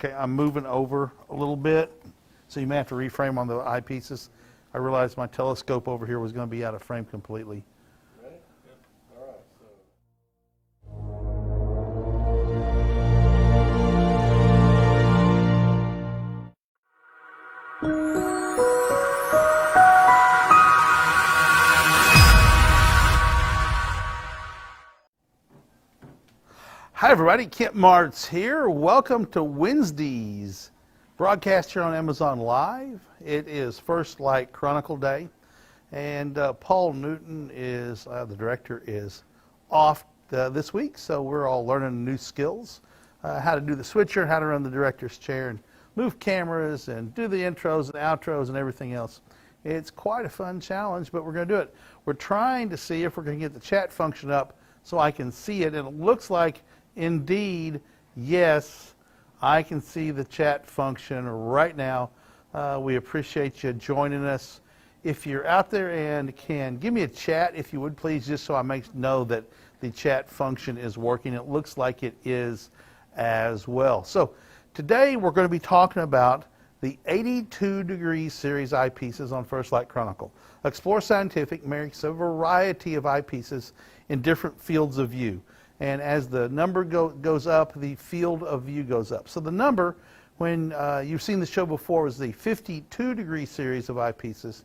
Okay, I'm moving over a little bit, so you may have to reframe on the eyepieces. I realized my telescope over here was going to be out of frame completely. Ready? Yep. All right. Hi everybody, Kent Martz here. Welcome to Wednesday's broadcast here on Amazon Live. It is First Light Chronicle Day, and Paul Newton is, the director, is off this week, so we're all learning new skills, how to do the switcher, how to run the director's chair, and move cameras, and do the intros and outros and everything else. It's quite a fun challenge, but we're going to do it. We're trying to see if we're going to get the chat function up so I can see it, and it looks like indeed, yes, I can see the chat function right now. We appreciate you joining us. If you're out there and can give me a chat, if you would please, just so I know that the chat function is working. It looks like it is as well. So today we're going to be talking about the 82-degree series eyepieces on First Light Chronicle. Explore Scientific makes a variety of eyepieces in different fields of view. And as the number goes up, the field of view goes up. So the number, when you've seen the show before, is the 52-degree series of eyepieces.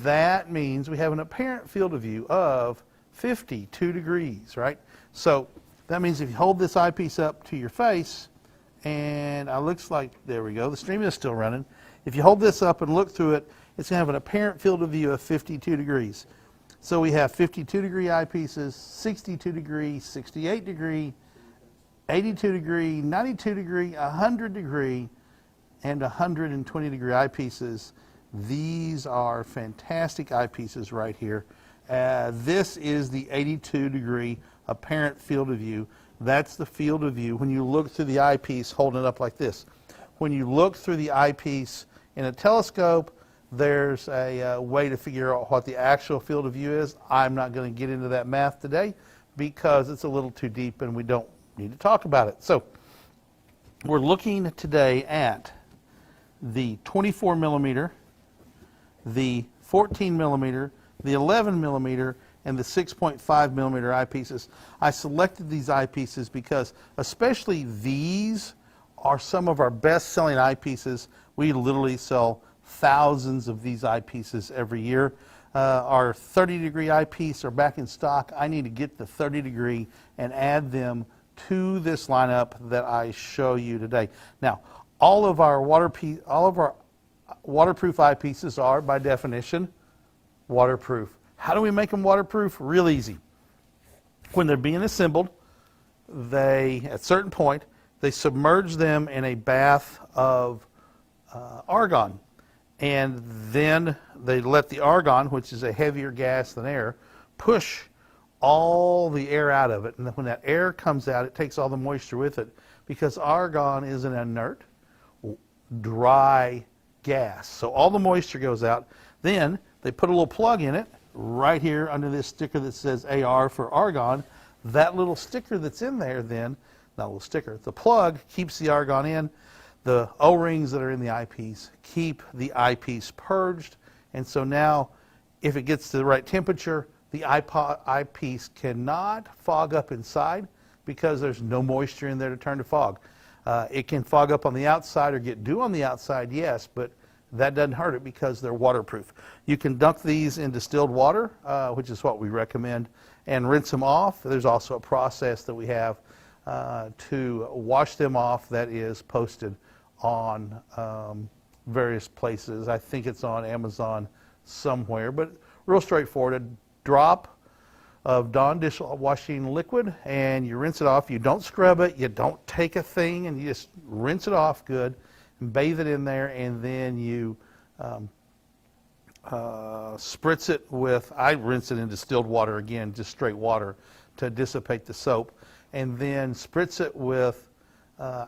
That means we have an apparent field of view of 52 degrees, right? So that means if you hold this eyepiece up to your face, and it looks like, there we go, the stream is still running. If you hold this up and look through it, it's going to have an apparent field of view of 52 degrees. So we have 52-degree eyepieces, 62-degree, 68-degree, 82-degree, 92-degree, 100-degree, and 120-degree eyepieces. These are fantastic eyepieces right here. This is the 82-degree apparent field of view. That's the field of view when you look through the eyepiece holding it up like this. When you look through the eyepiece in a telescope, there's a way to figure out what the actual field of view is. I'm not going to get into that math today because it's a little too deep and we don't need to talk about it. So we're looking today at the 24 millimeter, the 14 millimeter, the 11 millimeter, and the 6.5 millimeter eyepieces. I selected these eyepieces because especially these are some of our best-selling eyepieces. We literally sell thousands of these eyepieces every year. Our 30-degree eyepiece are back in stock. I need to get the 30-degree and add them to this lineup that I show you today. Now, all of our waterproof eyepieces are, by definition, waterproof. How do we make them waterproof? Real easy. When they're being assembled, at a certain point, they submerge them in a bath of argon. And then they let the argon, which is a heavier gas than air, push all the air out of it. And when that air comes out, it takes all the moisture with it because argon is an inert, dry gas. So all the moisture goes out. Then they put a little plug in it right here under this sticker that says AR for argon. That little sticker that's in there then, not a little sticker, the plug keeps the argon in. The O-rings that are in the eyepiece keep the eyepiece purged, and so now if it gets to the right temperature, the eyepiece cannot fog up inside because there's no moisture in there to turn to fog. It can fog up on the outside or get dew on the outside, yes, but that doesn't hurt it because they're waterproof. You can dunk these in distilled water, which is what we recommend, and rinse them off. There's also a process that we have to wash them off that is posted on various places. I think it's on Amazon somewhere, but real straightforward. A drop of Dawn dishwashing liquid and you rinse it off. You don't scrub it, you don't take a thing, and you just rinse it off good and bathe it in there, and then you spritz it with, I rinse it in distilled water again, just straight water to dissipate the soap, and then spritz it with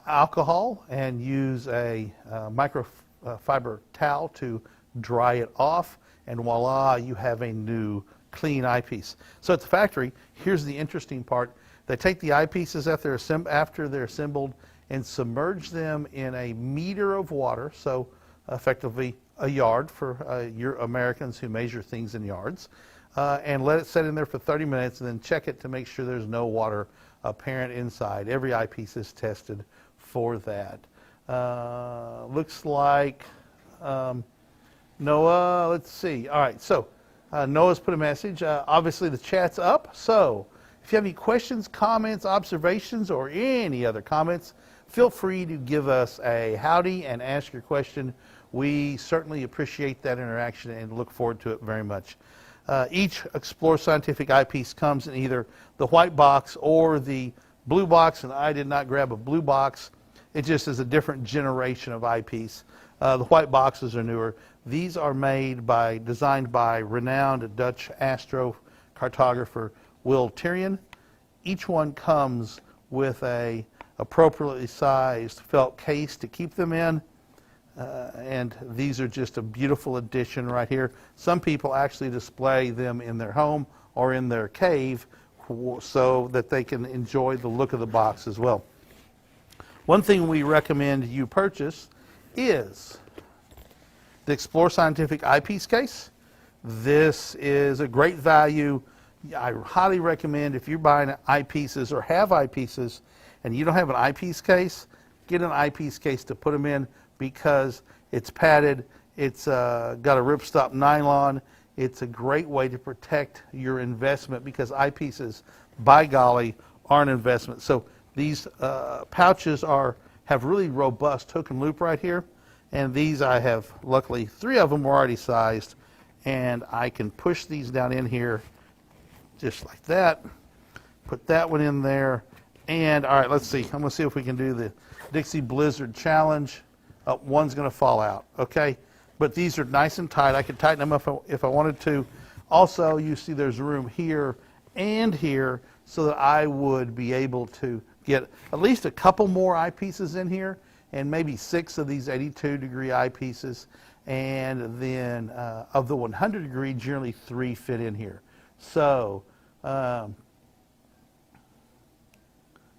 alcohol and use a microfiber towel to dry it off, and voila, you have a new clean eyepiece. So at the factory, here's the interesting part. They take the eyepieces after they're assembled and submerge them in a meter of water, so effectively a yard for your Americans who measure things in yards, and let it set in there for 30 minutes and then check it to make sure there's no water apparent inside. Every eyepiece is tested for that. Looks like Noah, let's see. All right, so Noah's put a message. Obviously the chat's up, so if you have any questions, comments, observations, or any other comments, feel free to give us a howdy and ask your question. We certainly appreciate that interaction and look forward to it very much. Each Explore Scientific eyepiece comes in either the white box or the blue box, and I did not grab a blue box. It just is a different generation of eyepiece. The white boxes are newer. These are designed by renowned Dutch astrocartographer Will Tyrion. Each one comes with a appropriately sized felt case to keep them in. And these are just a beautiful addition right here. Some people actually display them in their home or in their cave so that they can enjoy the look of the box as well. One thing we recommend you purchase is the Explore Scientific eyepiece case. This is a great value. I highly recommend if you're buying eyepieces or have eyepieces and you don't have an eyepiece case, get an eyepiece case to put them in because it's padded, it's got a ripstop nylon. It's a great way to protect your investment because eyepieces, by golly, are an investment. So these pouches have really robust hook and loop right here. And these I have, luckily, 3 of them are already sized. And I can push these down in here just like that. Put that one in there. And, all right, let's see. I'm going to see if we can do the Dixie Blizzard Challenge. Oh, one's going to fall out, okay? But these are nice and tight. I could tighten them up if I wanted to. Also, you see there's room here and here so that I would be able to get at least a couple more eyepieces in here and maybe 6 of these 82-degree eyepieces. And then of the 100-degree, generally 3 fit in here. So,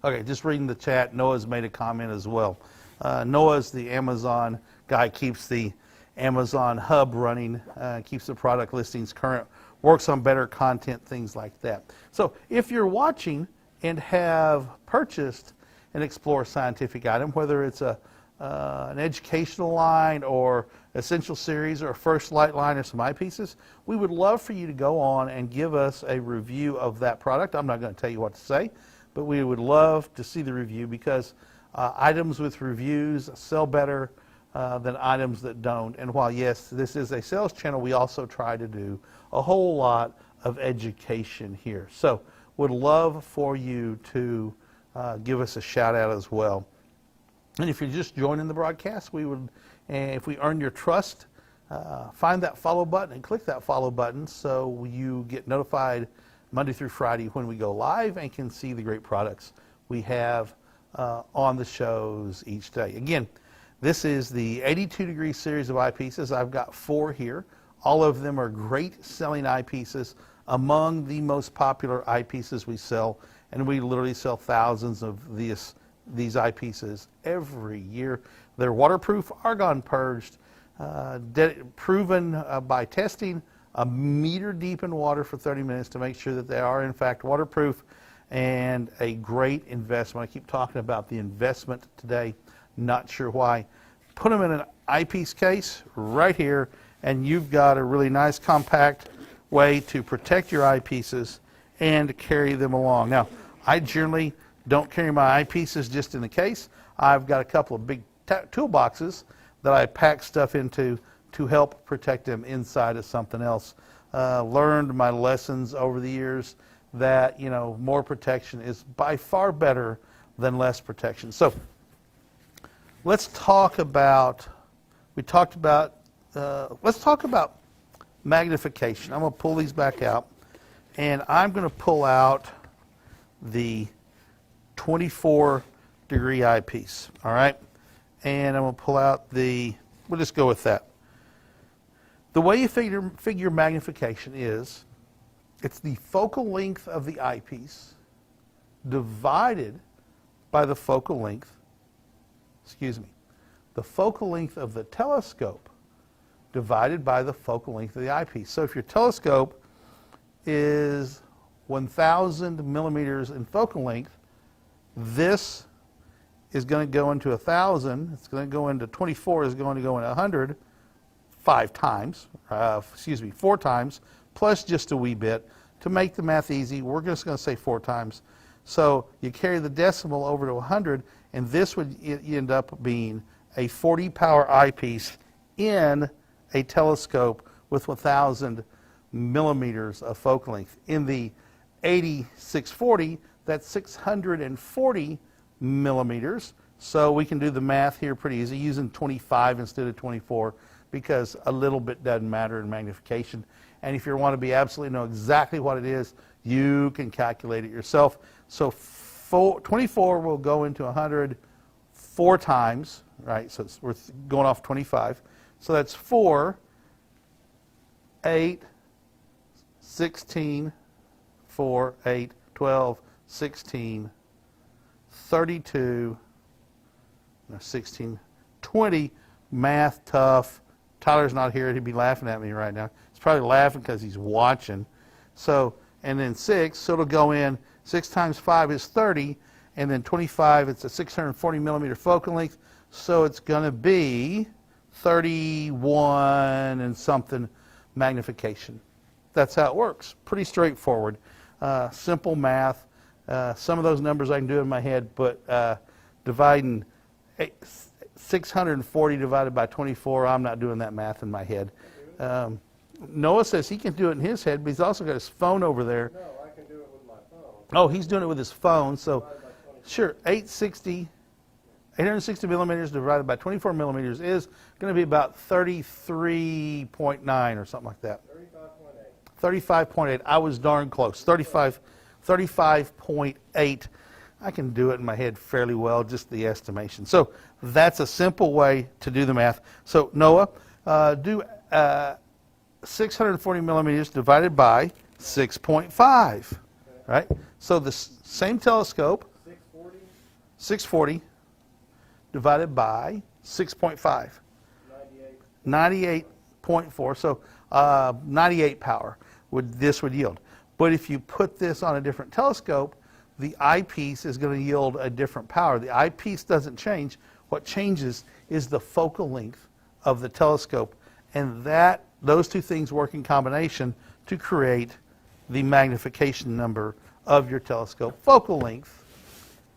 okay, just reading the chat, Noah's made a comment as well. Noah's the Amazon guy, keeps the Amazon hub running, keeps the product listings current, works on better content, things like that. So if you're watching and have purchased an Explore Scientific item, whether it's an educational line or essential series or a first light line or some eyepieces, we would love for you to go on and give us a review of that product. I'm not going to tell you what to say, but we would love to see the review because items with reviews sell better than items that don't. And while, yes, this is a sales channel, we also try to do a whole lot of education here. So would love for you to give us a shout out as well. And if you're just joining the broadcast, we would, if we earn your trust, find that follow button and click that follow button so you get notified Monday through Friday when we go live and can see the great products we have on the shows each day. Again, this is the 82-degree series of eyepieces. I've got 4 here. All of them are great selling eyepieces, among the most popular eyepieces we sell, and we literally sell thousands of these eyepieces every year. They're waterproof, argon purged, proven by testing, a meter deep in water for 30 minutes to make sure that they are in fact waterproof, and a great investment. I keep talking about the investment today, not sure why. Put them in an eyepiece case right here, and you've got a really nice compact way to protect your eyepieces and to carry them along. Now, I generally don't carry my eyepieces just in the case. I've got a couple of big toolboxes that I pack stuff into to help protect them inside of something else. Learned my lessons over the years that, you know, more protection is by far better than less protection. So let's talk about, let's talk about magnification. I'm going to pull these back out, and I'm going to pull out the 24-degree eyepiece, all right? And I'm going to pull out we'll just go with that. The way you figure magnification is, it's the focal length of the eyepiece divided by the focal length the focal length of the telescope divided by the focal length of the eyepiece. So if your telescope is 1,000 millimeters in focal length, this is going to go into 1,000, it's going to go into 24, is going to go into 100, 4 times, plus just a wee bit. To make the math easy, we're just going to say 4 times. So you carry the decimal over to 100, and this would end up being a 40 power eyepiece in a telescope with 1,000 millimeters of focal length. In the 8640, that's 640 millimeters. So we can do the math here pretty easy using 25 instead of 24 because a little bit doesn't matter in magnification. And if you want to be absolutely know exactly what it is, you can calculate it yourself. So 24 will go into 100 4 times, right? So we're going off 25. So that's 4, 8, 16, 4, 8, 12, 16, 32, no, 16, 20. Math tough. Tyler's not here. He'd be laughing at me right now. He's probably laughing because he's watching. So, and then 6, so it'll go in. 6 times 5 is 30, and then 25, it's a 640 millimeter focal length, so it's going to be 31 and something magnification. That's how it works. Pretty straightforward. Simple math. Some of those numbers I can do in my head, but dividing 640 divided by 24, I'm not doing that math in my head. Noah says he can do it in his head, but he's also got his phone over there. No, I can do it with my phone. Oh, he's doing it with his phone, so sure, 860 millimeters divided by 24 millimeters is going to be about 33.9 or something like that. 35.8. 35.8. I was darn close. 35.8. I can do it in my head fairly well, just the estimation. So that's a simple way to do the math. So Noah, do 640 millimeters divided by 6.5, right? So the same telescope, 640 divided by 6.5, 98.4. So 98 power this would yield. But if you put this on a different telescope, the eyepiece is going to yield a different power. The eyepiece doesn't change. What changes is the focal length of the telescope, and those two things work in combination to create the magnification number of your telescope. Focal length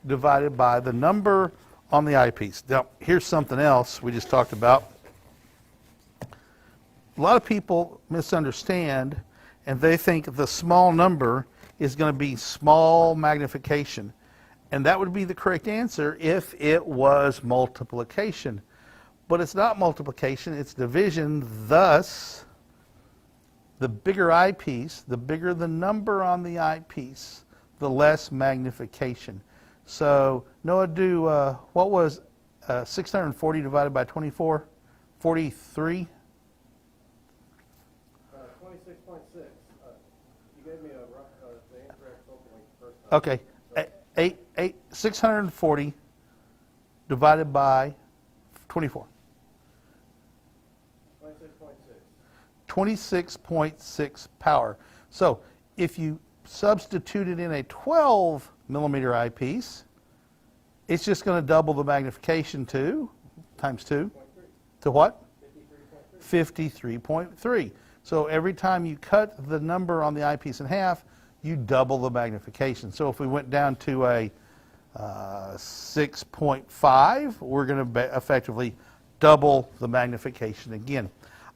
divided by the number on the eyepiece. Now, here's something else we just talked about. A lot of people misunderstand, and they think the small number is going to be small magnification. And that would be the correct answer if it was multiplication. But it's not multiplication, it's division. Thus, the bigger eyepiece, the bigger the number on the eyepiece, the less magnification. So, Noah, do what was 640 divided by 24? 43? 26.6. You gave me the incorrect focal length the first time. Okay, 640 divided by 24. 26.6 power. So if you substitute it in a 12 millimeter eyepiece, it's just going to double the magnification to times 2 to what? 53.3. So every time you cut the number on the eyepiece in half, you double the magnification. So if we went down to a 6.5, we're going to effectively double the magnification again.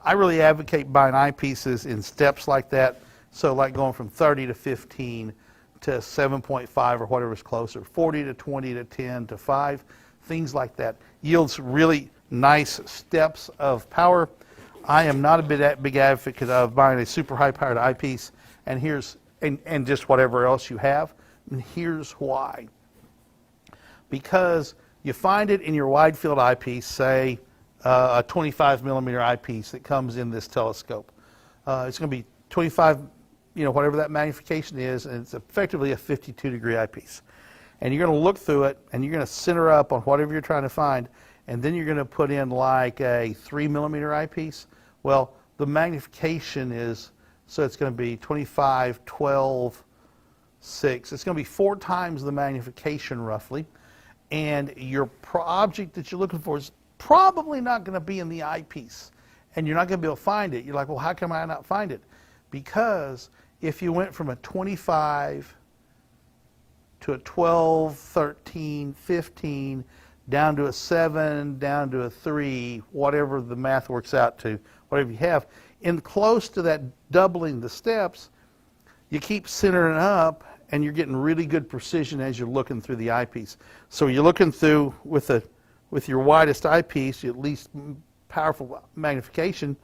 I really advocate buying eyepieces in steps like that. So like going from 30 to 15 to 7.5 or whatever's closer, 40 to 20 to 10 to 5, things like that. Yields really nice steps of power. I am not a big advocate of buying a super high-powered eyepiece and just whatever else you have. And here's why. Because you find it in your wide field eyepiece, say a 25 millimeter eyepiece that comes in this telescope. It's going to be 25, whatever that magnification is, and it's effectively a 52 degree eyepiece. and you're going to look through it, and you're going to center up on whatever you're trying to find, and then you're going to put in like a 3mm eyepiece. Well, the magnification is, so it's going to be 25, 12, 6. It's going to be 4 times the magnification roughly, and your object that you're looking for is probably not going to be in the eyepiece, and you're not going to be able to find it. You're like, well, how come I not find it? Because if you went from a 25 to a 12, 13, 15, down to a 7, down to a 3, whatever the math works out to, whatever you have, in close to that doubling the steps, you keep centering up, and you're getting really good precision as you're looking through the eyepiece. So you're looking through with your widest eyepiece, your least powerful magnification,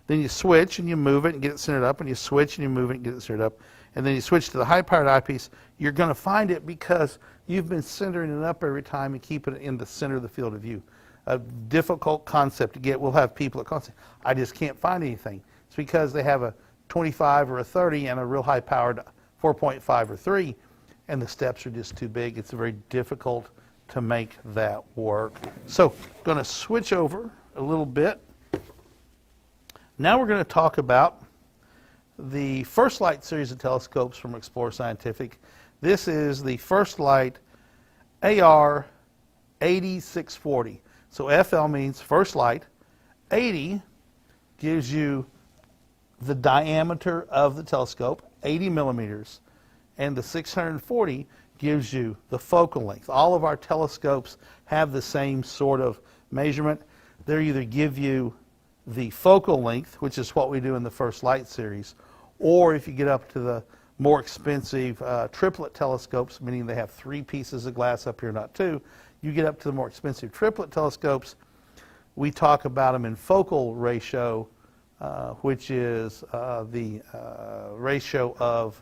then you switch and you move it and get it centered up, and you switch and you move it and get it centered up, and then you switch to the high-powered eyepiece. You're going to find it because you've been centering it up every time and keeping it in the center of the field of view. A difficult concept to get. We'll have people that concept, I just can't find anything. It's because they have a 25 or a 30 and a real high-powered 4.5 or 3, and the steps are just too big. It's very difficult to make that work. So, going to switch over a little bit. Now we're going to talk about the First Light series of telescopes from Explorer Scientific. This is the First Light AR 8640. So FL means First Light. 80 gives you the diameter of the telescope, 80 millimeters, and the 640 gives you the focal length. All of our telescopes have the same sort of measurement. They either give you the focal length, which is what we do in the First Light series, or if you get up to the more expensive triplet telescopes, meaning they have 3 pieces of glass up here, not 2, you get up to the more expensive triplet telescopes, we talk about them in focal ratio, which is the ratio of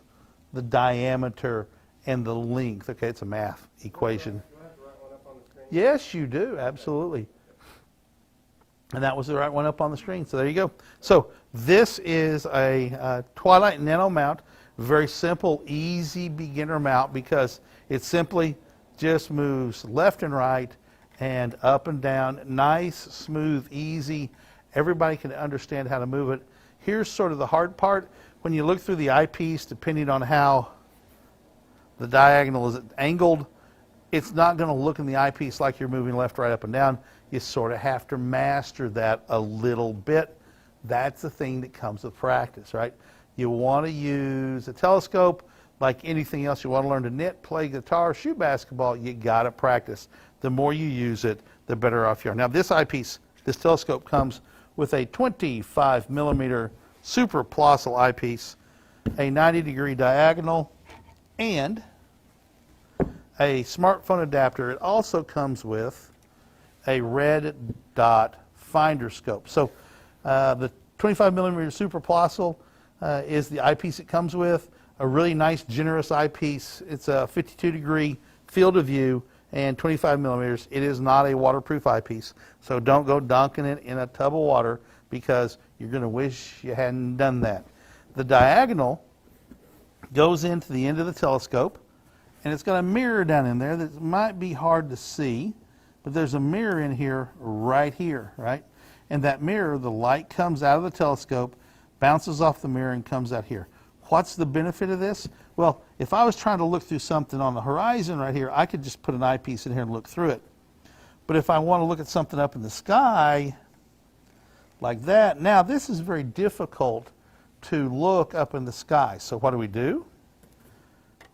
the diameter and the length. Okay, it's a math equation. Do I have the right one up on the screen? Yes, you do, absolutely. And that was the right one up on the screen. So there you go. So this is a Twilight Nano mount. Very simple, easy beginner mount because it simply just moves left and right and up and down. Nice, smooth, easy. Everybody can understand how to move it. Here's sort of the hard part. When you look through the eyepiece, depending on how the diagonal is angled, it's not going to look in the eyepiece like you're moving left, right, up, and down. You sort of have to master that a little bit. That's the thing that comes with practice, right? You want to use a telescope like anything else. You want to learn to knit, play guitar, shoot basketball, you got to practice. The more you use it, the better off you are. Now this eyepiece, this telescope comes with a 25 millimeter super Plössl eyepiece, a 90-degree diagonal, and a smartphone adapter. It also comes with a red dot finder scope. So the 25 millimeter super Plössl is the eyepiece it comes with. A really nice, generous eyepiece. It's a 52-degree field of view and 25 millimeters. It is not a waterproof eyepiece, so don't go dunking it in a tub of water because you're going to wish you hadn't done that. The diagonal goes into the end of the telescope, and it's got a mirror down in there that might be hard to see, but there's a mirror in here, right? And that mirror, the light comes out of the telescope, bounces off the mirror, and comes out here. What's the benefit of this? Well, if I was trying to look through something on the horizon right here, I could just put an eyepiece in here and look through it. But if I want to look at something up in the sky, like that, now this is very difficult to look up in the sky. So what do?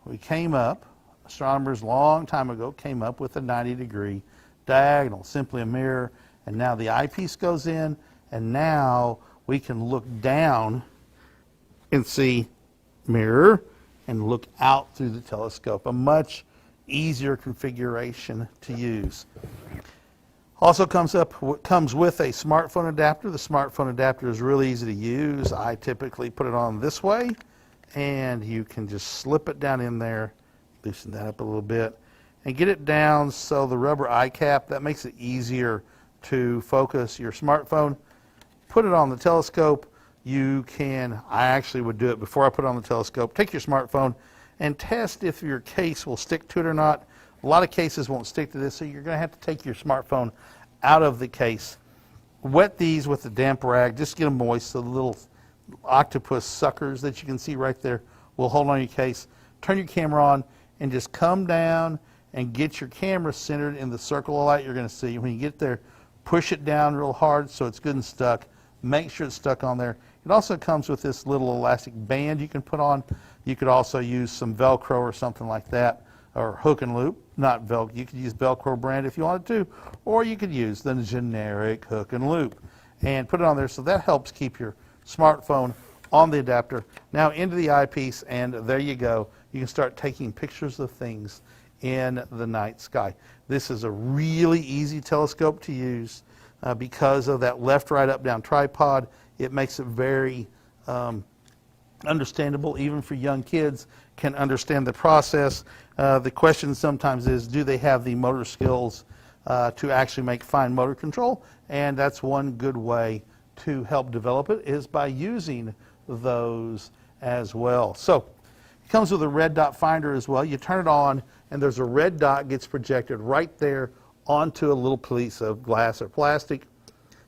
We came up, astronomers long time ago came up with a 90-degree diagonal, simply a mirror, and now the eyepiece goes in, and now we can look down and see mirror and look out through the telescope. A much easier configuration to use. Also comes with a smartphone adapter. The smartphone adapter is really easy to use. I typically put it on this way, and you can just slip it down in there, loosen that up a little bit, and get it down so the rubber eye cap, that makes it easier to focus your smartphone. Put it on the telescope. You can, I actually would do it before I put it on the telescope. Take your smartphone and test if your case will stick to it or not. A lot of cases won't stick to this, so you're going to have to take your smartphone out of the case. Wet these with a damp rag, just get them moist so the little octopus suckers that you can see right there will hold on your case. Turn your camera on and just come down and get your camera centered in the circle of light you're going to see. When you get there, push it down real hard so it's good and stuck. Make sure it's stuck on there. It also comes with this little elastic band you can put on. You could also use some Velcro or something like that, or hook and loop. Not Velcro. You could use Velcro brand if you wanted to, or you could use the generic hook and loop and put it on there. So that helps keep your smartphone on the adapter. Now into the eyepiece, and there you go. You can start taking pictures of things in the night sky. This is a really easy telescope to use because of that left, right, up, down tripod. It makes it very understandable, even for young kids can understand the process. The question sometimes is, do they have the motor skills to actually make fine motor control? And that's one good way to help develop it, is by using those as well. So it comes with a red dot finder as well. You turn it on and there's a red dot gets projected right there onto a little piece of glass or plastic.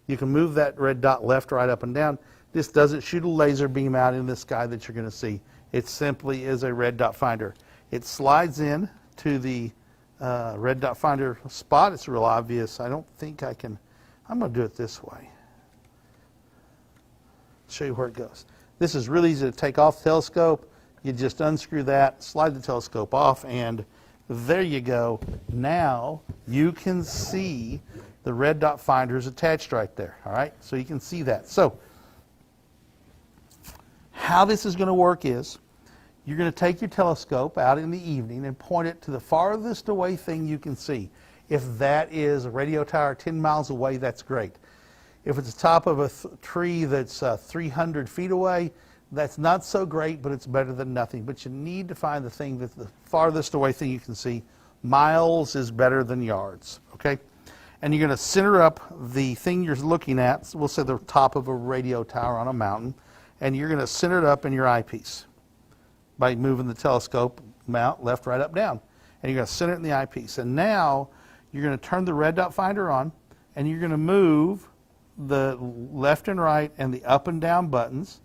You can move that red dot left, right, up, and down. This doesn't shoot a laser beam out in the sky that you're going to see. It simply is a red dot finder. It slides in to the red dot finder spot. It's real obvious. I don't think I can. I'm going to do it this way. Show you where it goes. This is really easy to take off the telescope. You just unscrew that, slide the telescope off, and there you go. Now you can see the red dot finder is attached right there. All right, so you can see that. So how this is going to work is you're going to take your telescope out in the evening and point it to the farthest away thing you can see. If that is a radio tower 10 miles away, that's great. If it's the top of a tree that's 300 feet away, that's not so great, but it's better than nothing. But you need to find the thing that's the farthest away thing you can see. Miles is better than yards, okay? And you're going to center up the thing you're looking at. We'll say the top of a radio tower on a mountain. And you're going to center it up in your eyepiece by moving the telescope mount left, right, up, down. And you're going to center it in the eyepiece. And now you're going to turn the red dot finder on, and you're going to move the left and right and the up and down buttons,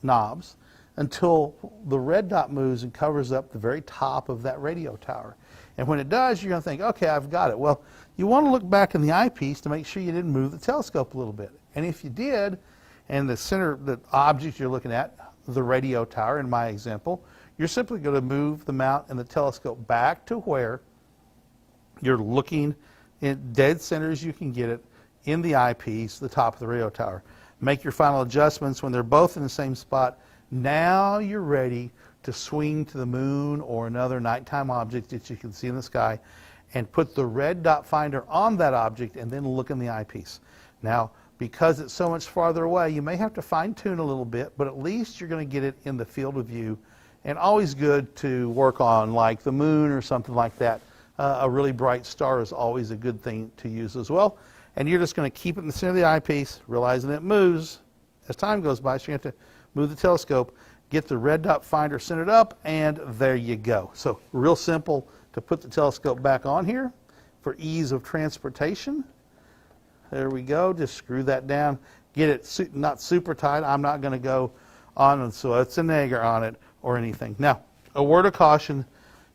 knobs, until the red dot moves and covers up the very top of that radio tower. And when it does, you're going to think, okay, I've got it. Well, you want to look back in the eyepiece to make sure you didn't move the telescope a little bit. And if you did, and the center, the object you're looking at, the radio tower in my example, you're simply going to move the mount and the telescope back to where you're looking in dead center as you can get it in the eyepiece, the top of the radio tower. Make your final adjustments when they're both in the same spot. Now you're ready to swing to the moon or another nighttime object that you can see in the sky and put the red dot finder on that object and then look in the eyepiece. Now, because it's so much farther away, you may have to fine tune a little bit, but at least you're going to get it in the field of view. And always good to work on, like the moon or something like that. A really bright star is always a good thing to use as well. And you're just going to keep it in the center of the eyepiece, realizing it moves as time goes by. So you have to move the telescope, get the red dot finder centered up, and there you go. So real simple to put the telescope back on here for ease of transportation. There we go. Just screw that down. Get it not super tight. I'm not going to go on so it's a nagger on it or anything. Now, a word of caution.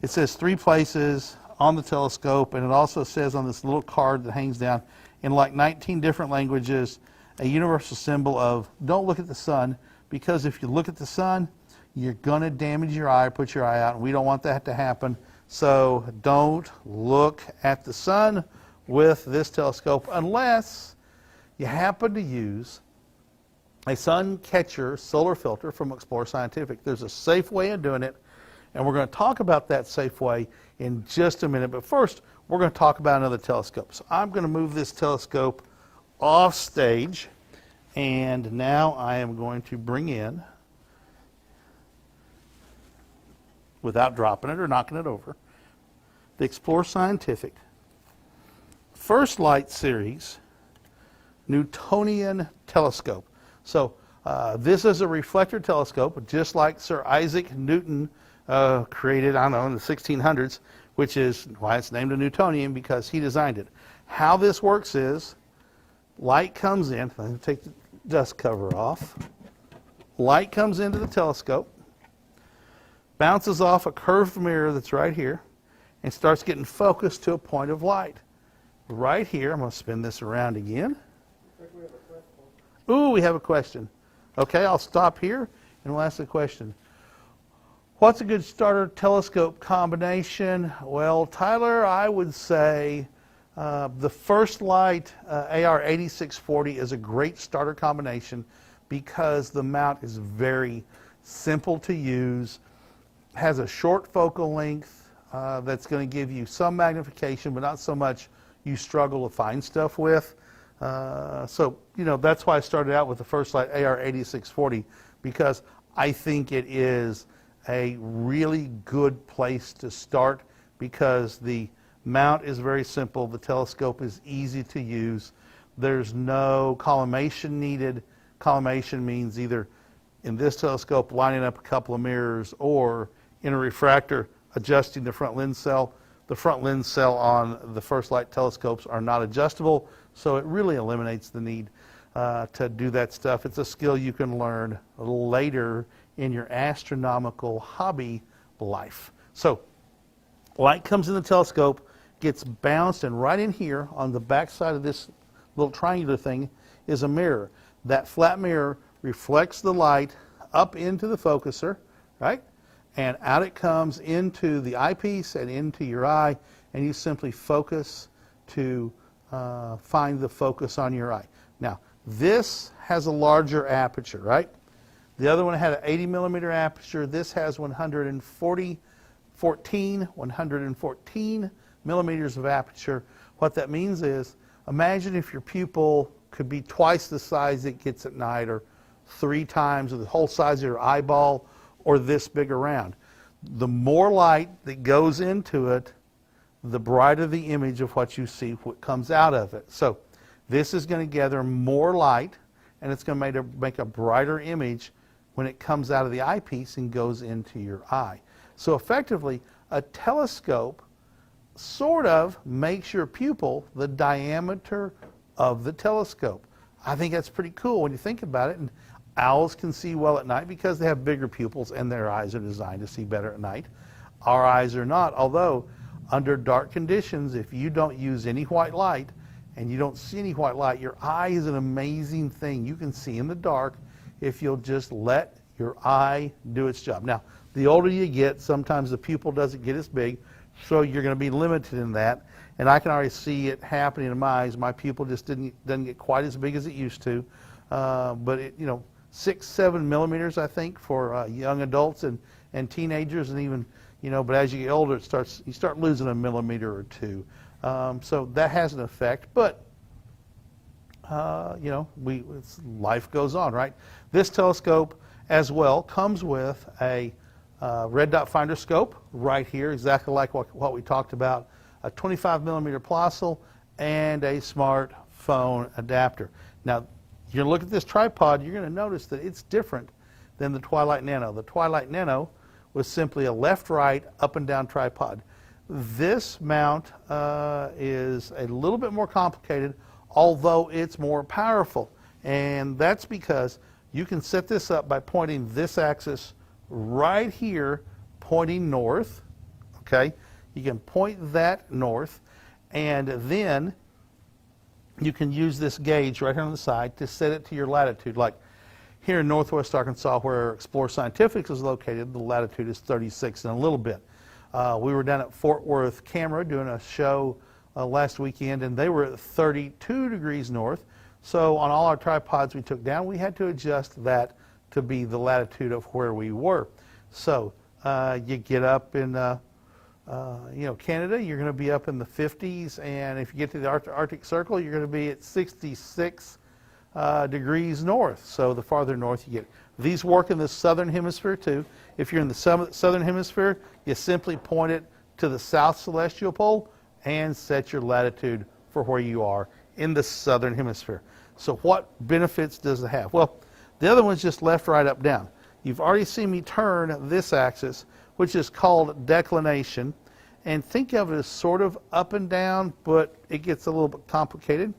It says 3 places on the telescope, and it also says on this little card that hangs down in like 19 different languages, a universal symbol of don't look at the sun, because if you look at the sun, you're going to damage your eye or put your eye out, and we don't want that to happen. So don't look at the sun with this telescope unless you happen to use a sun catcher solar filter from Explore Scientific. There's a safe way of doing it, and we're going to talk about that safe way in just a minute. But first, we're going to talk about another telescope. So I'm going to move this telescope off stage, and now I am going to bring in, without dropping it or knocking it over, the Explore Scientific First Light Series Newtonian telescope. So this is a reflector telescope, just like Sir Isaac Newton created, I don't know, in the 1600s. which is why it's named a Newtonian, because he designed it. How this works is light comes in. Let me take the dust cover off. Light comes into the telescope, bounces off a curved mirror that's right here, and starts getting focused to a point of light. Right here, I'm going to spin this around again. I think we have a question. Ooh, we have a question. Okay, I'll stop here and we'll ask the question. What's a good starter telescope combination? Well, Tyler, I would say the First Light AR8640 is a great starter combination because the mount is very simple to use, has a short focal length that's going to give you some magnification, but not so much you struggle to find stuff with. So, you know, that's why I started out with the First Light AR8640, because I think it is a really good place to start because the mount is very simple, the telescope is easy to use, there's no collimation needed. Collimation means either in this telescope lining up a couple of mirrors or in a refractor adjusting the front lens cell. The front lens cell on the First Light telescopes are not adjustable, so it really eliminates the need to do that stuff. It's a skill you can learn later in your astronomical hobby life. So light comes in the telescope, gets bounced, and right in here on the back side of this little triangular thing is a mirror. That flat mirror reflects the light up into the focuser, right? And out it comes into the eyepiece and into your eye, and you simply focus to find the focus on your eye. Now, this has a larger aperture, right? The other one had an 80 millimeter aperture. This has 114 millimeters of aperture. What that means is, imagine if your pupil could be twice the size it gets at night, or 3 times the whole size of your eyeball, or this big around. The more light that goes into it, the brighter the image of what you see, what comes out of it. So this is going to gather more light, and it's going to make a brighter image when it comes out of the eyepiece and goes into your eye. So effectively, a telescope sort of makes your pupil the diameter of the telescope. I think that's pretty cool when you think about it. And owls can see well at night because they have bigger pupils and their eyes are designed to see better at night. Our eyes are not, although under dark conditions, if you don't use any white light and you don't see any white light, your eye is an amazing thing. You can see in the dark if you'll just let your eye do its job. Now, the older you get, sometimes the pupil doesn't get as big, so you're going to be limited in that. And I can already see it happening in my eyes. My pupil just doesn't get quite as big as it used to. But it, 6-7 millimeters, I think, for young adults and teenagers, and even, but as you get older, you start losing a millimeter or 2. So that has an effect. But life goes on, right? This telescope as well comes with a red dot finder scope right here, exactly like what we talked about, a 25 millimeter Plössl and a smartphone adapter. Now, you're going to look at this tripod, you're going to notice that it's different than the Twilight Nano. The Twilight Nano was simply a left-right, up and down tripod. This mount is a little bit more complicated, although it's more powerful. And that's because you can set this up by pointing this axis right here, pointing north, okay? You can point that north, and then you can use this gauge right here on the side to set it to your latitude. Like here in northwest Arkansas, where Explore Scientific is located, the latitude is 36 and a little bit. We were down at Fort Worth Camera doing a show last weekend, and they were at 32 degrees north. So on all our tripods we took down, we had to adjust that to be the latitude of where we were. So you get up in Canada, you're going to be up in the 50s, and if you get to the Arctic Circle, you're going to be at 66 degrees north. So the farther north you get. These work in the southern hemisphere too. If you're in the southern hemisphere, you simply point it to the south celestial pole and set your latitude for where you are in the southern hemisphere. So what benefits does it have? Well, the other one's just left, right, up, down. You've already seen me turn this axis, which is called declination, And think of it as sort of up and down, but it gets a little bit complicated.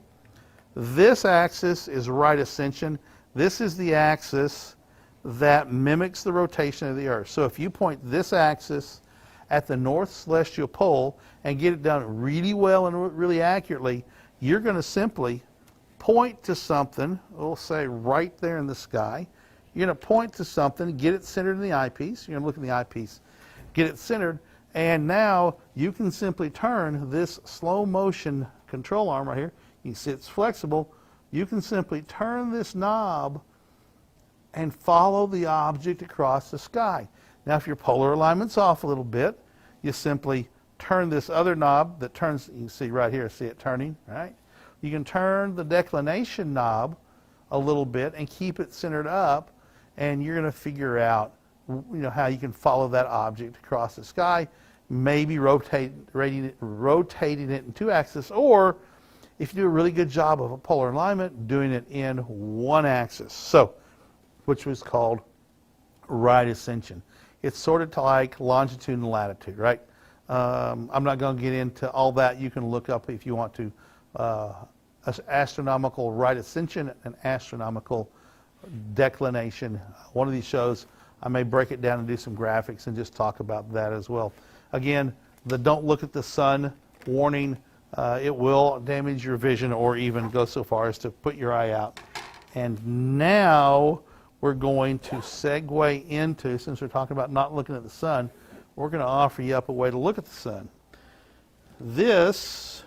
This axis is right ascension. This is the axis that mimics the rotation of the Earth. So if you point this axis at the North Celestial Pole and get it done really well and really accurately, you're going to simply point to something, we'll say right there in the sky. You're going to point to something, get it centered in the eyepiece. You're going to look in the eyepiece, get it centered, and now you can simply turn this slow motion control arm right here. You see it's flexible. You can simply turn this knob and follow the object across the sky. Now if your polar alignment's off a little bit, you simply turn this other knob that turns, you can see right here, see it turning, right? You can turn the declination knob a little bit and keep it centered up, and you're going to figure out how you can follow that object across the sky, maybe rotating it in 2 axes, or if you do a really good job of a polar alignment, doing it in 1 axis. So, which was called right ascension. It's sort of like longitude and latitude, right? I'm not going to get into all that. You can look up if you want to. Astronomical right ascension and astronomical declination. One of these shows, I may break it down and do some graphics and just talk about that as well. Again, the don't look at the sun warning, it will damage your vision or even go so far as to put your eye out. And now we're going to segue into, since we're talking about not looking at the sun, we're going to offer you up a way to look at the sun. This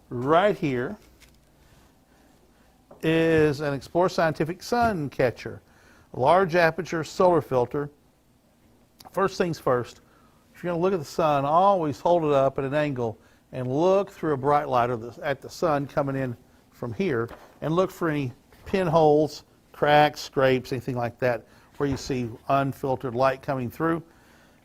right here is an Explore Scientific sun catcher, a large aperture solar filter. First things first, if you're going to look at the sun, always hold it up at an angle and look through a bright light at the sun coming in from here, and look for any pinholes, cracks, scrapes, anything like that where you see unfiltered light coming through.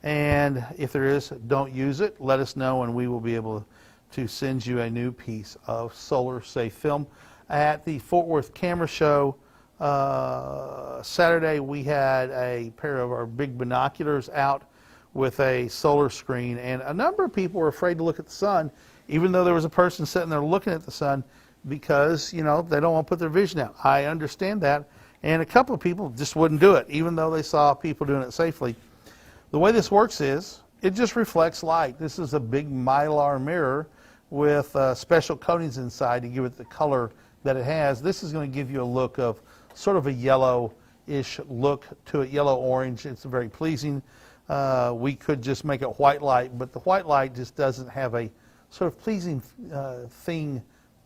And if there is, don't use it. Let us know and we will be able to send you a new piece of solar safe film. At the Fort Worth Camera Show Saturday, we had a pair of our big binoculars out with a solar screen, and a number of people were afraid to look at the sun, even though there was a person sitting there looking at the sun, because they don't want to put their vision out. I understand that, and a couple of people just wouldn't do it, even though they saw people doing it safely. The way this works is it just reflects light. This is a big mylar mirror with special coatings inside to give it the color that it has. This is going to give you a look of sort of a yellowish look to it, yellow-orange. It's very pleasing. We could just make it white light, but the white light just doesn't have a sort of pleasing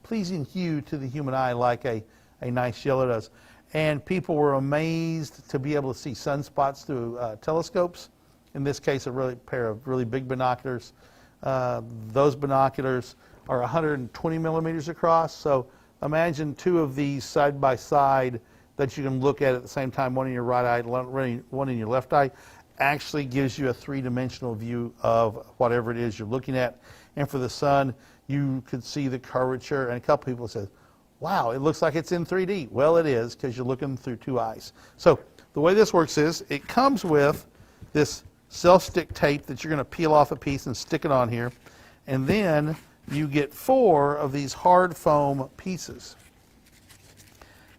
pleasing hue to the human eye like a nice yellow does. And people were amazed to be able to see sunspots through telescopes. In this case, a pair of really big binoculars. Those binoculars are 120 millimeters across, so imagine 2 of these side by side that you can look at the same time, one in your right eye, one in your left eye. Actually gives you a 3-dimensional view of whatever it is you're looking at. And for the sun, you could see the curvature, and a couple people said, wow, it looks like it's in 3D. Well, it is, because you're looking through 2 eyes. So the way this works is it comes with this self-stick tape that you're going to peel off a piece and stick it on here, and then you get 4 of these hard foam pieces.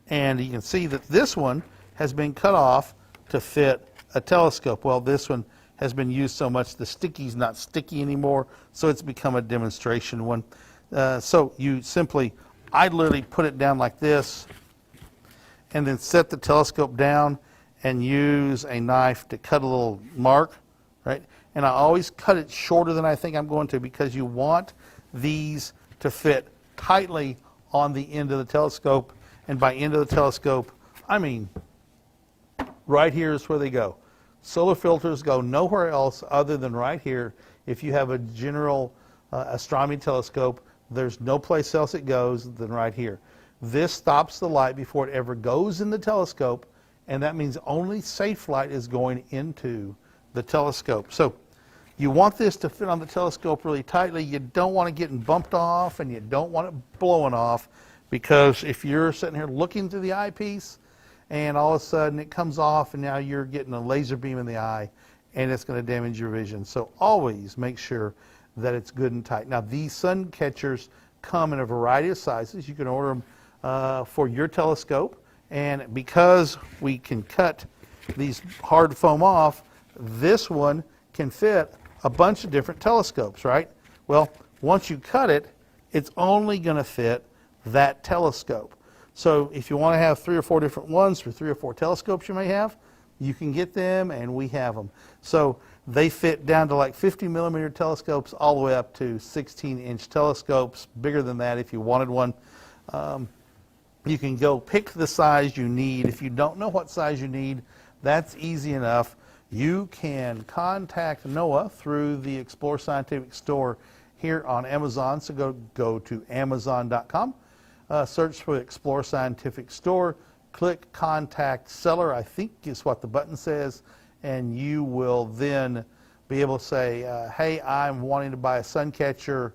And you can see that this one has been cut off to fit a telescope. Well, this one has been used so much the sticky's not sticky anymore, so it's become a demonstration one. So you simply, I literally put it down like this and then set the telescope down and use a knife to cut a little mark, right? And I always cut it shorter than I think I'm going to, because you want these to fit tightly on the end of the telescope. And by end of the telescope, I mean right here is where they go. Solar filters go nowhere else other than right here. If you have a general astronomy telescope, there's no place else it goes than right here. This stops the light before it ever goes in the telescope, and that means only safe light is going into the telescope. So you want this to fit on the telescope really tightly. You don't want it getting bumped off, and you don't want it blowing off, because if you're sitting here looking through the eyepiece and all of a sudden it comes off and now you're getting a laser beam in the eye, and it's going to damage your vision. So always make sure that it's good and tight. Now, these sun catchers come in a variety of sizes. You can order them for your telescope, and because we can cut these hard foam off, this one can fit a bunch of different telescopes, right? Well, once you cut it, it's only going to fit that telescope. So if you want to have 3 or 4 different ones for 3 or 4 telescopes you may have, you can get them, and we have them. So they fit down to like 50 millimeter telescopes all the way up to 16-inch telescopes, bigger than that if you wanted one. You can go pick the size you need. If you don't know what size you need, that's easy enough. You can contact Noah through the Explore Scientific store here on Amazon. So go to Amazon.com, search for Explore Scientific store, click Contact Seller, I think is what the button says, and you will then be able to say, hey, I'm wanting to buy a sun catcher.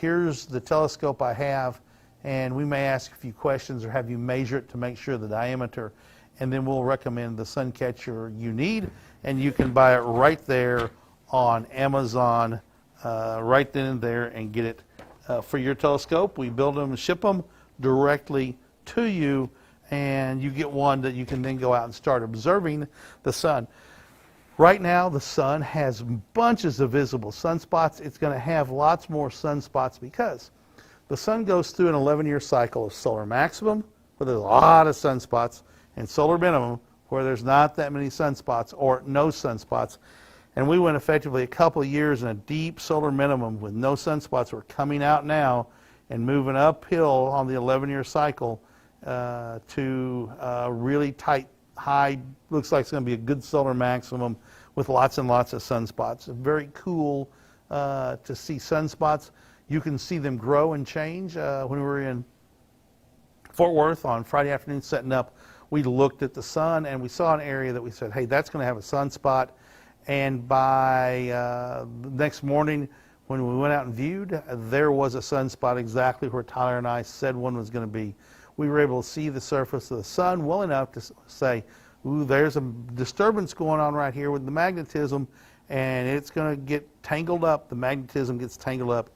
Here's the telescope I have, and we may ask a few questions or have you measure it to make sure the diameter, and then we'll recommend the sun catcher you need, and you can buy it right there on Amazon, right then and there, and get it for your telescope. We build them and ship them directly to you, and you get one that you can then go out and start observing the sun. Right now, the sun has bunches of visible sunspots. It's going to have lots more sunspots because the sun goes through an 11-year cycle of solar maximum, where there's a lot of sunspots, and solar minimum, where there's not that many sunspots or no sunspots. And we went effectively a couple of years in a deep solar minimum with no sunspots. We're coming out now and moving uphill on the 11-year cycle to really tight, high, looks like it's going to be a good solar maximum with lots and lots of sunspots. Very cool to see sunspots. You can see them grow and change. When we were in Fort Worth on Friday afternoon setting up, we looked at the sun and we saw an area that we said, hey, that's going to have a sunspot. And by the next morning, when we went out and viewed, there was a sunspot exactly where Tyler and I said one was going to be. We were able to see the surface of the sun well enough to say, ooh, there's a disturbance going on right here with the magnetism, and it's going to get tangled up. The magnetism gets tangled up,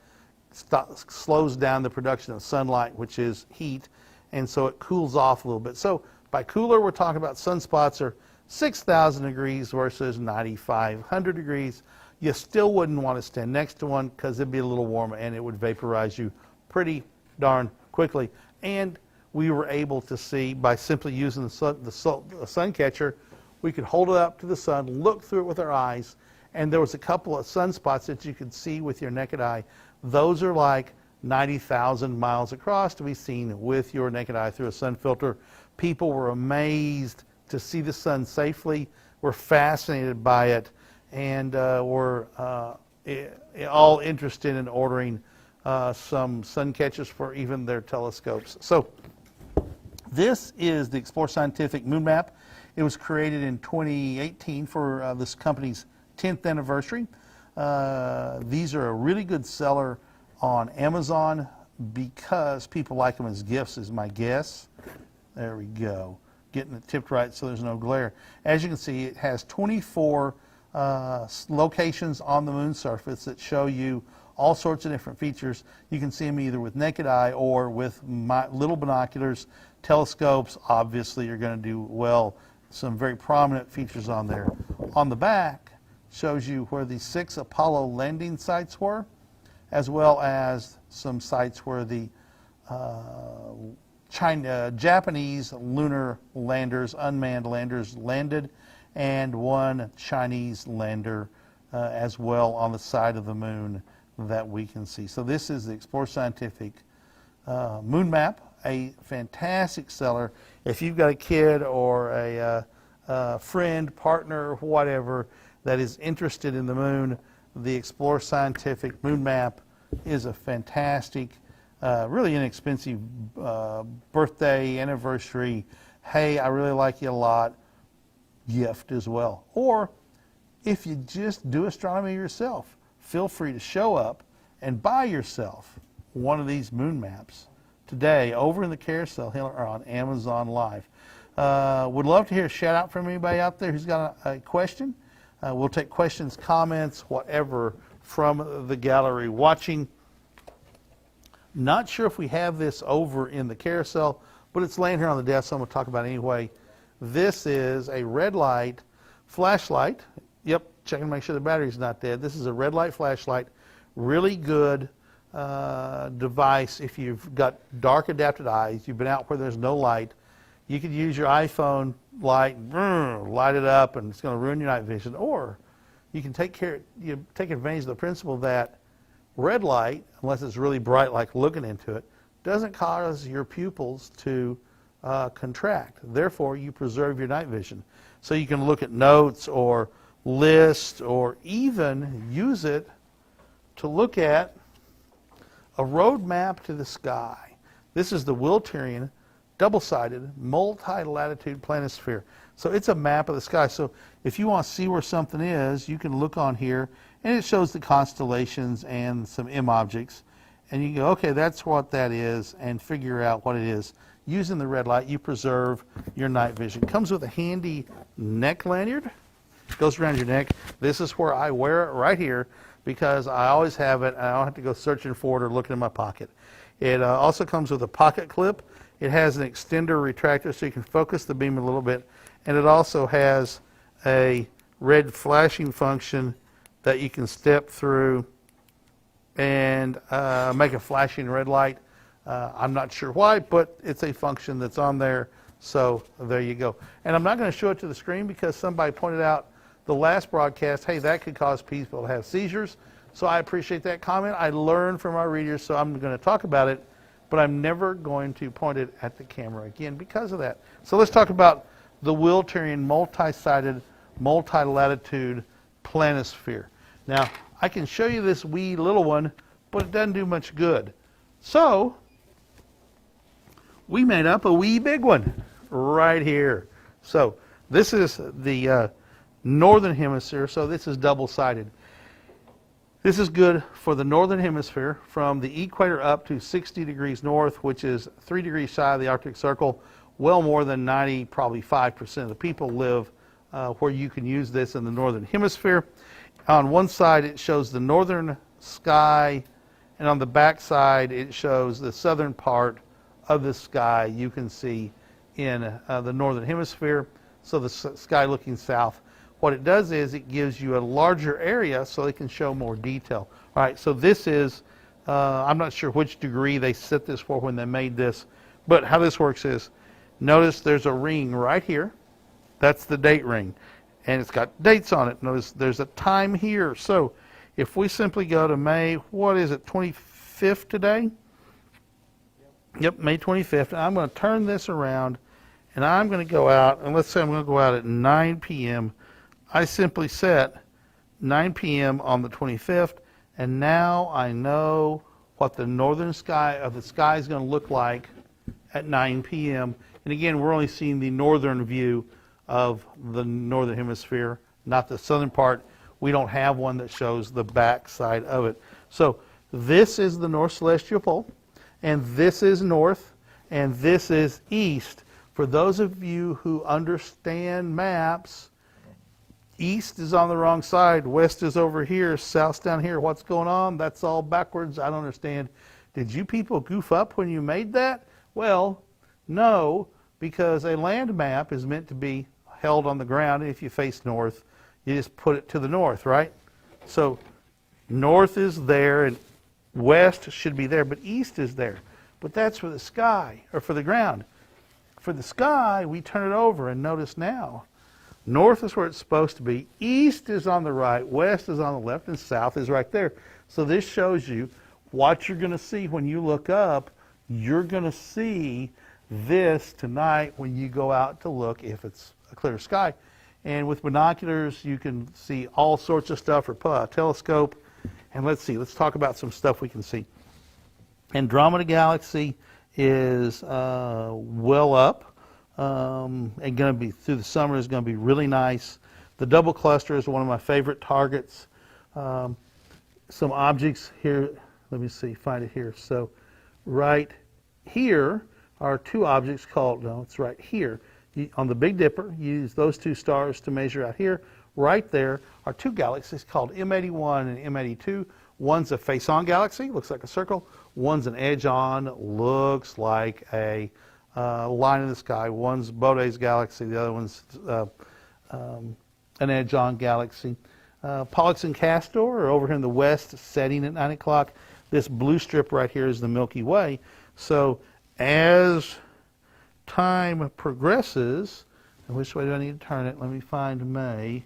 slows down the production of sunlight, which is heat, and so it cools off a little bit. So by cooler, we're talking about sunspots are 6,000 degrees versus 9,500 degrees. You still wouldn't want to stand next to one because it'd be a little warmer and it would vaporize you pretty darn quickly. And we were able to see by simply using the sun catcher, we could hold it up to the sun, look through it with our eyes, and there was a couple of sunspots that you could see with your naked eye. Those are like 90,000 miles across to be seen with your naked eye through a sun filter. People were amazed to see the sun safely. We're fascinated by it, and we're all interested in ordering some sun catchers for even their telescopes. So this is the Explore Scientific Moon Map. It was created in 2018 for this company's 10th anniversary. These are a really good seller on Amazon because people like them as gifts, is my guess. There we go. Getting it tipped right so there's no glare. As you can see, it has 24 locations on the moon surface that show you all sorts of different features. You can see them either with naked eye or with little binoculars. Telescopes, obviously, you're going to do well. Some very prominent features on there. On the back shows you where the 6 Apollo landing sites were, as well as some sites where the Japanese lunar landers, unmanned landers, landed, and one Chinese lander as well on the side of the moon that we can see. So this is the Explore Scientific Moon Map, a fantastic seller. If you've got a kid or a friend, partner, whatever, that is interested in the moon, the Explore Scientific Moon Map is a fantastic, really inexpensive birthday, anniversary, hey, I really like you a lot, gift as well. Or if you just do astronomy yourself, feel free to show up and buy yourself one of these moon maps today over in the carousel here or on Amazon Live. Would love to hear a shout out from anybody out there who's got a question. We'll take questions, comments, whatever from the gallery watching. Not sure if we have this over in the carousel, but it's laying here on the desk, so I'm going to talk about it anyway. This is a red light flashlight. Yep, checking to make sure the battery's not dead. This is a red light flashlight. Really good device if you've got dark adapted eyes, you've been out where there's no light. You could use your iPhone light, light it up, and it's going to ruin your night vision. Or you can take advantage of the principle that red light, unless it's really bright like looking into it, doesn't cause your pupils to contract. Therefore, you preserve your night vision. So you can look at notes or lists or even use it to look at a road map to the sky. This is the Wiltirian double-sided multi-latitude planisphere. So it's a map of the sky. So if you want to see where something is, you can look on here, and it shows the constellations and some M objects. And you go, okay, that's what that is, and figure out what it is. Using the red light, you preserve your night vision. Comes with a handy neck lanyard. Goes around your neck. This is where I wear it right here because I always have it, and I don't have to go searching for it or looking in my pocket. It also comes with a pocket clip. It has an extender retractor so you can focus the beam a little bit. And it also has a red flashing function that you can step through and make a flashing red light. I'm not sure why, but it's a function that's on there. So there you go. And I'm not going to show it to the screen because somebody pointed out the last broadcast, hey, that could cause people to have seizures. So I appreciate that comment. I learned from our readers, so I'm going to talk about it, but I'm never going to point it at the camera again because of that. So let's talk about the Wiltirian multi-sided, multi-latitude planisphere. Now, I can show you this wee little one, but it doesn't do much good. So we made up a wee big one right here. So this is the northern hemisphere, so this is double-sided. This is good for the northern hemisphere from the equator up to 60 degrees north, which is 3 degrees shy of the Arctic Circle. Well more than 90, probably 5% of the people live where you can use this in the northern hemisphere. On one side it shows the northern sky, and on the back side it shows the southern part of the sky you can see in the northern hemisphere, so the sky looking south. What it does is it gives you a larger area so they can show more detail. All right, so this is, I'm not sure which degree they set this for when they made this, but how this works is, notice there's a ring right here. That's the date ring, and it's got dates on it. Notice there's a time here. So if we simply go to May, what is it, 25th today? Yep, May 25th. And I'm going to turn this around, and I'm going to go out, and let's say I'm going to go out at 9 p.m. I simply set 9 p.m. on the 25th, and now I know what the northern sky of the sky is going to look like at 9 p.m. And again, we're only seeing the northern view of the northern hemisphere, not the southern part. We don't have one that shows the back side of it. So this is the North Celestial Pole, and this is north, and this is east. For those of you who understand maps, east is on the wrong side, west is over here, south's down here. What's going on? That's all backwards. I don't understand. Did you people goof up when you made that? Well, no, because a land map is meant to be held on the ground. If you face north, you just put it to the north, right? So north is there, and west should be there, but east is there. But that's for the sky, or for the ground. For the sky, we turn it over, and notice now, north is where it's supposed to be, east is on the right, west is on the left, and south is right there. So this shows you what you're going to see when you look up. You're going to see this tonight when you go out to look if it's a clear sky. And with binoculars, you can see all sorts of stuff, or pull out a telescope. And let's see, let's talk about some stuff we can see. Andromeda Galaxy is well up. And going to be through the summer is going to be really nice. The double cluster is one of my favorite targets. Some objects here, let me see, find it here. So right here are two objects called, no, it's right here. On the Big Dipper, use those two stars to measure out here. right there are two galaxies called M81 and M82. One's a face-on galaxy, looks like a circle. One's an edge-on, looks like a line in the sky. One's Bode's galaxy, the other one's an edge-on galaxy. Pollux and Castor are over here in the west, setting at 9 o'clock. This blue strip right here is the Milky Way. So as time progresses, and which way do I need to turn it? Let me find May.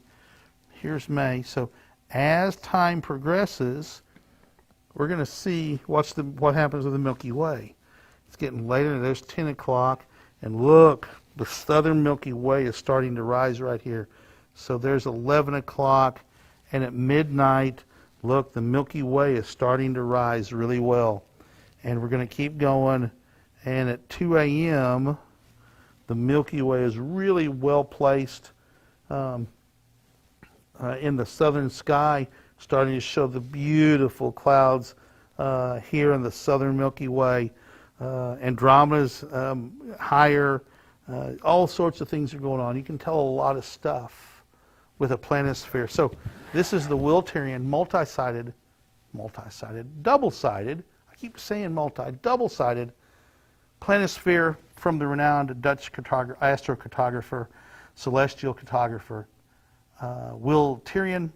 Here's May. So as time progresses, we're going to see what happens with the Milky Way. It's getting later. There's 10 o'clock. And look, the southern Milky Way is starting to rise right here. So there's 11 o'clock. And at midnight, look, the Milky Way is starting to rise really well. And we're going to keep going. And at 2 a.m., the Milky Way is really well placed in the southern sky, starting to show the beautiful clouds here in the southern Milky Way. Andromeda's higher. All sorts of things are going on. You can tell a lot of stuff with a planisphere. So this is the Wilterian multi-sided, double-sided, I keep saying double-sided planisphere from the renowned Dutch astrocartographer, celestial cartographer. Wilterian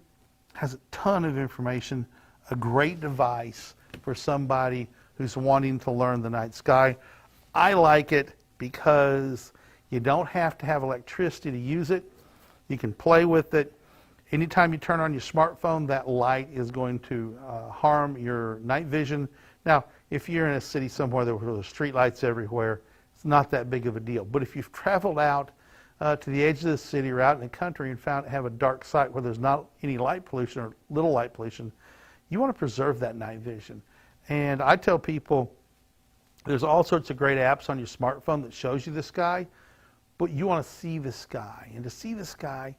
has a ton of information, a great device for somebody who's wanting to learn the night sky. I like it because you don't have to have electricity to use it. You can play with it. Anytime you turn on your smartphone, that light is going to harm your night vision. Now, if you're in a city somewhere where there's street lights everywhere, it's not that big of a deal. But if you've traveled out to the edge of the city or out in the country and have a dark site where there's not any light pollution or little light pollution, you want to preserve that night vision. And I tell people there's all sorts of great apps on your smartphone that shows you the sky, but you want to see the sky. And to see the sky,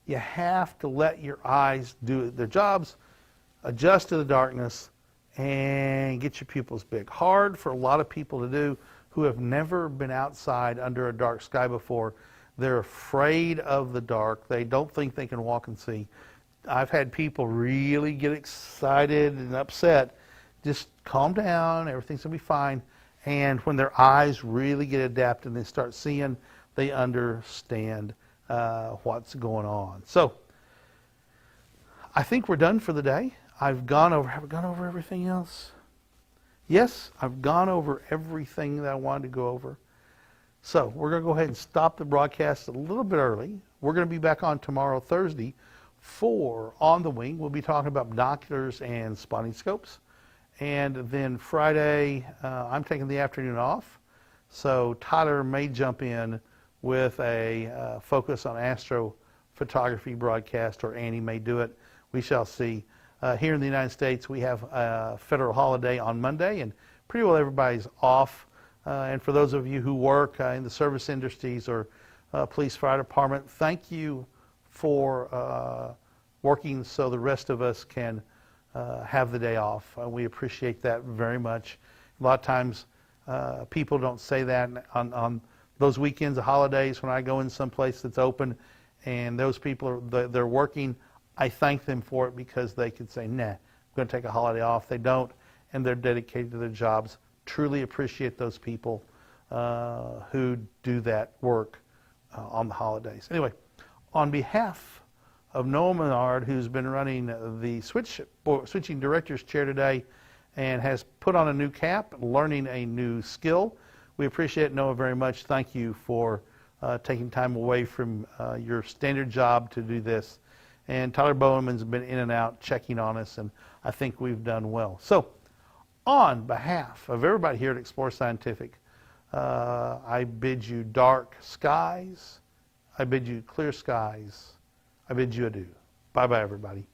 you have to let your eyes do their jobs, adjust to the darkness, and get your pupils big. Hard for a lot of people to do who have never been outside under a dark sky before. They're afraid of the dark. They don't think they can walk and see. I've had people really get excited and upset. Just calm down, everything's going to be fine. And when their eyes really get adapted and they start seeing, they understand what's going on. So I think we're done for the day. Have I gone over everything else? Yes, I've gone over everything that I wanted to go over. So we're going to go ahead and stop the broadcast a little bit early. We're going to be back on tomorrow, Thursday, for On the Wing. We'll be talking about binoculars and spotting scopes. And then Friday, I'm taking the afternoon off. So Tyler may jump in with a focus on astrophotography broadcast, or Annie may do it. We shall see. Here in the United States, we have a federal holiday on Monday, and pretty well everybody's off. And for those of you who work in the service industries or police, fire department, thank you for working so the rest of us can have the day off. We appreciate that very much. A lot of times people don't say that on those weekends of holidays when I go in some place that's open and those people they're working. I thank them for it because they could say, nah, I'm going to take a holiday off. They don't, and they're dedicated to their jobs. Truly appreciate those people who do that work on the holidays. Anyway, on behalf of Noah Menard, who's been running the switching director's chair today and has put on a new cap, learning a new skill, we appreciate Noah very much. Thank you for taking time away from your standard job to do this. And Tyler Bowman's been in and out checking on us, and I think we've done well. So, on behalf of everybody here at Explore Scientific, I bid you dark skies. I bid you clear skies. I bid you adieu. Bye-bye, everybody.